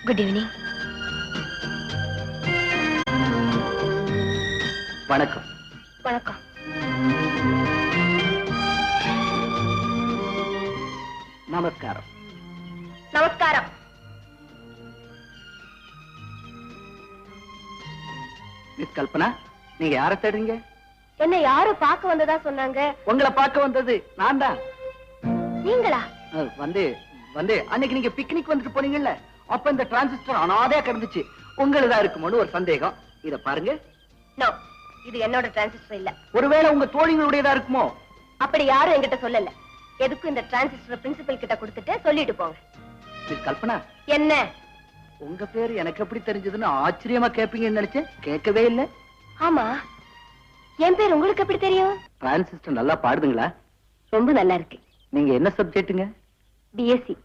Good evening. வணக்கம். வணக்கம். நமஸ்காரம். நமஸ்காரம். மிஸ் கல்பனா, நீங்க யாரை தேடுறீங்க? என்ன யாரும் பார்க்க வந்ததா சொன்னாங்க? உங்களை பார்க்க வந்தது நான் தான். நீங்களா? வந்து வந்து அன்னைக்கு நீங்க பிக்னிக் வந்துட்டு போனீங்கல்ல, அப்ப இந்த டிரான்சிஸ்டர் அனாதையா கிடந்துச்சு. உங்களுதான் இருக்குமோன்னு ஒரு சந்தேகம். இத பாருங்க. நோ, இது என்னோட டிரான்சிஸ்டர் இல்ல. ஒருவேளை உங்க தோழிகளுடையதா இருக்குமோ? அப்படி யாரும் என்கிட்ட சொல்லல. எதுக்கும் இந்த டிரான்சிஸ்டர் பிரின்சிபல் கிட்ட கொடுத்துட்டு சொல்லிட்டு போங்க. மிஸ் கல்பனா, என்ன உங்க பேரு எனக்கு எப்படி தெரிஞ்சதுன்னு ஆச்சரியமா கேட்பீங்கன்னு நினைச்சேன். கேட்கவே இல்ல. ஆமா, என் பேர் உங்களுக்கு எப்படி தெரியும்? டிரான்சிஸ்டர் நல்லா பாடுதுங்களா? ரொம்ப நல்லா இருக்கு. நீங்க என்ன சப்ஜெக்ட்டுங்க? பிஎஸ்சி.